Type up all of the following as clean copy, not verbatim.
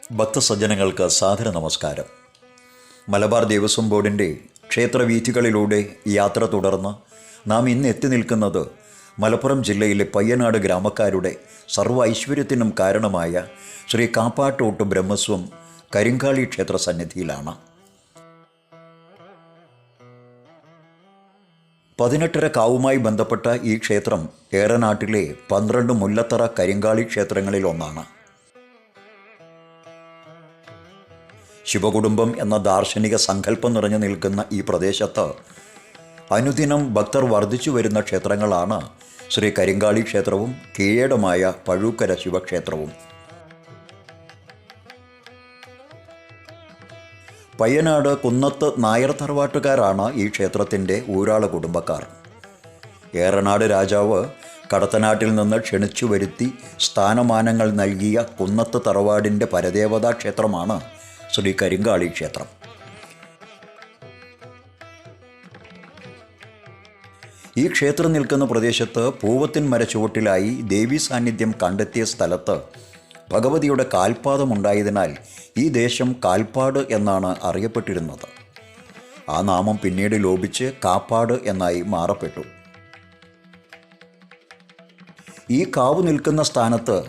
ഭക്തസജ്ജനങ്ങൾക്ക് സാദര നമസ്കാരം. മലബാർ ദേവസ്വം ബോർഡിൻ്റെ ക്ഷേത്രവീഥികളിലൂടെ യാത്ര തുടർന്ന് നാം ഇന്ന് എത്തി നിൽക്കുന്നത് മലപ്പുറം ജില്ലയിലെ പയ്യനാട് ഗ്രാമക്കാരുടെ സർവ്വ ഐശ്വര്യത്തിനും കാരണമായ ശ്രീ കാപ്പാട്ടോട്ട് ബ്രഹ്മസ്വം കരിങ്കാളി ക്ഷേത്ര സന്നിധിയിലാണ്. 18 കാവുമായി ബന്ധപ്പെട്ട ഈ ക്ഷേത്രം ഏറനാട്ടിലെ 12 മുല്ലത്തറ കരിങ്കാളി ക്ഷേത്രങ്ങളിൽ ഒന്നാണ്. ശിവകുടുംബം എന്ന ദാർശനിക സങ്കല്പം നിറഞ്ഞു നിൽക്കുന്ന ഈ പ്രദേശത്ത് അനുദിനം ഭക്തർ വർദ്ധിച്ചു വരുന്ന ക്ഷേത്രങ്ങളാണ് ശ്രീ കരിങ്കാളി ക്ഷേത്രവും കീഴേടമായ പഴൂക്കര ശിവക്ഷേത്രവും. പയ്യനാട് കുന്നത്ത് നായർ തറവാട്ടുകാരാണ് ഈ ക്ഷേത്രത്തിൻ്റെ ഊരാള കുടുംബക്കാർ. ഏറനാട് രാജാവ് കടത്തനാട്ടിൽ നിന്ന് ക്ഷണിച്ചു വരുത്തി സ്ഥാനമാനങ്ങൾ നൽകിയ കുന്നത്ത് തറവാടിൻ്റെ പരദേവതാ ക്ഷേത്രമാണ് ശ്രീ കരിങ്കാളി ക്ഷേത്രം. ഈ ക്ഷേത്രം നിൽക്കുന്ന പ്രദേശത്ത് പൂവത്തിൻ മരച്ചുവട്ടിലായി ദേവീ സാന്നിധ്യം കണ്ടെത്തിയ സ്ഥലത്ത് ഭഗവതിയുടെ കാൽപാദമുണ്ടായതിനാൽ ഈ ദേശം കാൽപ്പാട് എന്നാണ് അറിയപ്പെട്ടിരുന്നത്. ആ നാമം പിന്നീട് ലോപിച്ച് കാപ്പാട് എന്നായി മാറപ്പെട്ടു. ഈ കാവ് നിൽക്കുന്ന സ്ഥാനത്ത്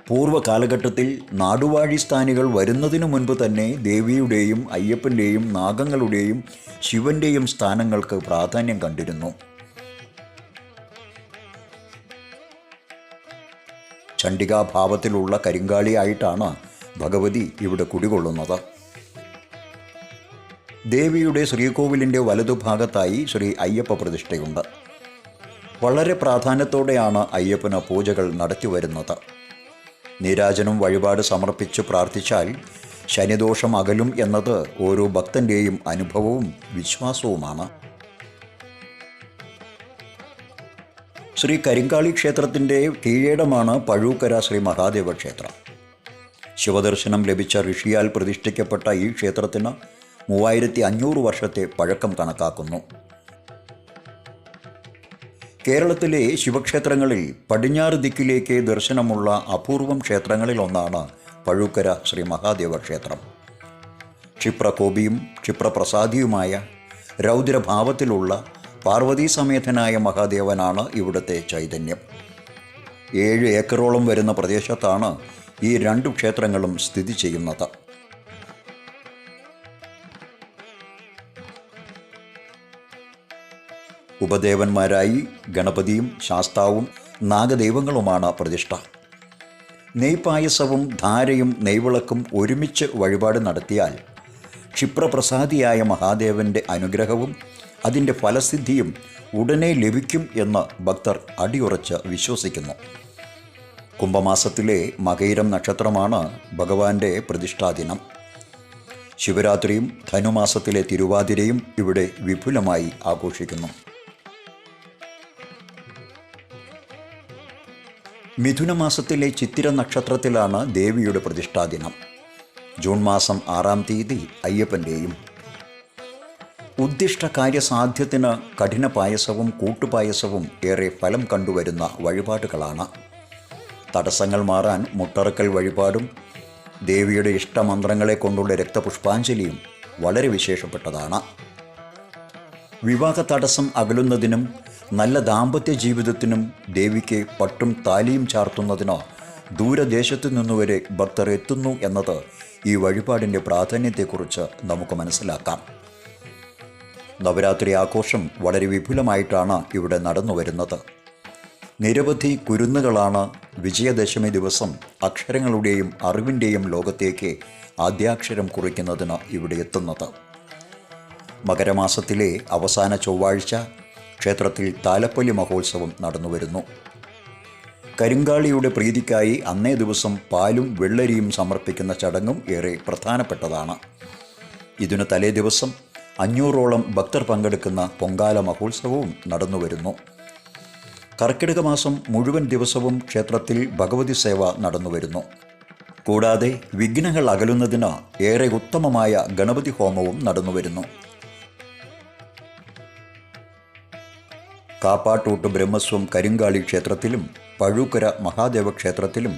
പൂർവ്വകാലഘട്ടത്തിൽ നാടുവാഴി സ്ഥാനികൾ വരുന്നതിനു മുൻപ് തന്നെ ദേവിയുടെയും അയ്യപ്പൻ്റെയും നാഗങ്ങളുടെയും ശിവൻ്റെയും സ്ഥാനങ്ങൾക്ക് പ്രാധാന്യം കണ്ടിരുന്നു. ചണ്ഡികാഭാവത്തിലുള്ള കരിങ്കാളിയായിട്ടാണ് ഭഗവതി ഇവിടെ കുടികൊള്ളുന്നത്. ദേവിയുടെ ശ്രീകോവിലിൻ്റെ വലതുഭാഗത്തായി ശ്രീ അയ്യപ്പ പ്രതിഷ്ഠയുണ്ട്. വളരെ പ്രാധാന്യത്തോടെയാണ് അയ്യപ്പന് പൂജകൾ നടത്തിവരുന്നത്. നീരാജനം വഴിപാട് സമർപ്പിച്ച് പ്രാർത്ഥിച്ചാൽ ശനിദോഷം അകലും എന്നത് ഓരോ ഭക്തൻ്റെയും അനുഭവവും വിശ്വാസവുമാണ്. ശ്രീ കരിങ്കാളി ക്ഷേത്രത്തിൻ്റെ കീഴേടമാണ് പഴൂക്കര ശ്രീ മഹാദേവ ക്ഷേത്രം. ശിവദർശനം ലഭിച്ച ഋഷിയാൽ പ്രതിഷ്ഠിക്കപ്പെട്ട ഈ ക്ഷേത്രത്തിന് 3500 വർഷത്തെ പഴക്കം കണക്കാക്കുന്നു. കേരളത്തിലെ ശിവക്ഷേത്രങ്ങളിൽ പടിഞ്ഞാറ് ദിക്കിലേക്ക് ദർശനമുള്ള അപൂർവം ക്ഷേത്രങ്ങളിലൊന്നാണ് പഴൂക്കര ശ്രീ മഹാദേവ ക്ഷേത്രം. ക്ഷിപ്രകോപിയും ക്ഷിപ്രപ്രസാദിയുമായ രൗദ്രഭാവത്തിലുള്ള പാർവതീസമേതനായ മഹാദേവനാണ് ഇവിടുത്തെ ചൈതന്യം. 7 ഏക്കറോളം വരുന്ന പ്രദേശത്താണ് ഈ 2 ക്ഷേത്രങ്ങളും സ്ഥിതി ചെയ്യുന്നത്. ഉപദേവന്മാരായി ഗണപതിയും ശാസ്താവും നാഗദൈവങ്ങളുമാണ് പ്രതിഷ്ഠ. നെയ്പായസവും ധാരയും നെയ്വിളക്കും ഒരുമിച്ച് വഴിപാട് നടത്തിയാൽ ക്ഷിപ്രപ്രസാദിയായ മഹാദേവൻ്റെ അനുഗ്രഹവും അതിൻ്റെ ഫലസിദ്ധിയും ഉടനെ ലഭിക്കും എന്ന് ഭക്തർ അടിയുറച്ച് വിശ്വസിക്കുന്നു. കുംഭമാസത്തിലെ മകയിരം നക്ഷത്രമാണ് ഭഗവാന്റെ പ്രതിഷ്ഠാദിനം. ശിവരാത്രിയും ധനുമാസത്തിലെ തിരുവാതിരയും ഇവിടെ വിപുലമായി ആഘോഷിക്കുന്നു. മിഥുനമാസത്തിലെ ചിത്തിര നക്ഷത്രത്തിലാണ് ദേവിയുടെ പ്രതിഷ്ഠാദിനം. ജൂൺ മാസം 6-ാം തീയതി അയ്യപ്പൻ്റെയും. ഉദ്ദിഷ്ട കാര്യസാധ്യത്തിന് കഠിന പായസവും കൂട്ടുപായസവും ഏറെ ഫലം കണ്ടുവരുന്ന വഴിപാടുകളാണ്. തടസ്സങ്ങൾ മാറാൻ മുട്ടറക്കൽ വഴിപാടും ദേവിയുടെ ഇഷ്ടമന്ത്രങ്ങളെ കൊണ്ടുള്ള രക്തപുഷ്പാഞ്ജലിയും വളരെ വിശേഷപ്പെട്ടതാണ്. വിവാഹ തടസ്സം അകലുന്നതിനും നല്ല ദാമ്പത്യ ജീവിതത്തിനും ദേവിക്ക് പട്ടും താലിയും ചാർത്തുന്നതിനോ ദൂരദേശത്തു നിന്നുവരെ ഭക്തർ എത്തുന്നു എന്നത് ഈ വഴിപാടിൻ്റെ പ്രാധാന്യത്തെക്കുറിച്ച് നമുക്ക് മനസ്സിലാക്കാം. നവരാത്രി ആഘോഷം വളരെ വിപുലമായിട്ടാണ് ഇവിടെ നടന്നു വരുന്നത്. നിരവധി കുരുന്നുകളാണ് വിജയദശമി ദിവസം അക്ഷരങ്ങളുടെയും അറിവിൻ്റെയും ലോകത്തേക്ക് ആദ്യാക്ഷരം കുറിക്കുന്നതിന് ഇവിടെ എത്തുന്നത്. മകരമാസത്തിലെ അവസാന ചൊവ്വാഴ്ച ക്ഷേത്രത്തിൽ താലപ്പൊലി മഹോത്സവം നടന്നുവരുന്നു. കരിങ്കാളിയുടെ പ്രീതിക്കായി അന്നേ ദിവസം പാലും വെള്ളരിയും സമർപ്പിക്കുന്ന ചടങ്ങും ഏറെ പ്രധാനപ്പെട്ടതാണ്. ഇതിനു തലേ ദിവസം 500ഓളം ഭക്തർ പങ്കെടുക്കുന്ന പൊങ്കാല മഹോത്സവവും നടന്നുവരുന്നു. കർക്കിടക മാസം മുഴുവൻ ദിവസവും ക്ഷേത്രത്തിൽ ഭഗവതി സേവ നടന്നുവരുന്നു. കൂടാതെ വിഘ്നങ്ങൾ അകലുന്നതിന് ഏറെ ഉത്തമമായ ഗണപതി ഹോമവും നടന്നുവരുന്നു. കാപ്പാട്ടൂട്ട് ബ്രഹ്മസ്വം കരിങ്കാളി ക്ഷേത്രത്തിലും പഴൂക്കര മഹാദേവ ക്ഷേത്രത്തിലും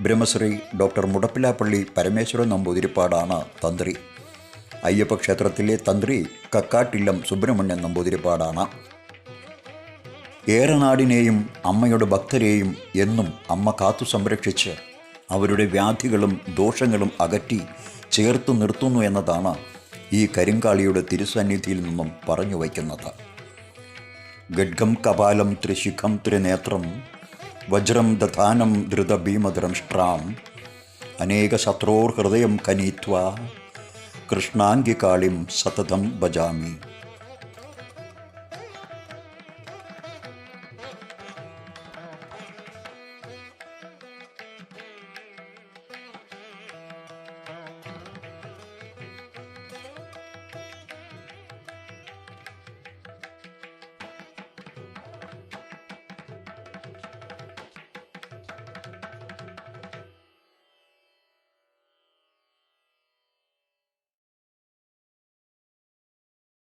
ബ്രഹ്മശ്രീ ഡോക്ടർ മുടപ്പിലാപ്പള്ളി പരമേശ്വരൻ നമ്പൂതിരിപ്പാടാണ് തന്ത്രി. അയ്യപ്പ ക്ഷേത്രത്തിലെ തന്ത്രി കക്കാട്ടില്ലം സുബ്രഹ്മണ്യൻ നമ്പൂതിരിപ്പാടാണ്. ഏറനാടിനെയും അമ്മയുടെ ഭക്തരെയും എന്നും അമ്മ കാത്തു സംരക്ഷിച്ച് അവരുടെ വ്യാധികളും ദോഷങ്ങളും അകറ്റി ചേർത്തു നിർത്തുന്നു എന്നതാണ് ഈ കരിങ്കാളിയുടെ തിരുസന്നിധിയിൽ നിന്നും പറഞ്ഞു വയ്ക്കുന്നത്. ഗഡ്ഗം കപാലം ത്രിശിഖം ത്രിനേത്രം വജ്രം ദധാനം ധൃതഭീമദ്രംഷ്ട്രാം അനേക ശത്രോർ ഹൃദയം കനീത്വ കൃഷ്ണാംഗികാളിം സതതം ഭജാമി.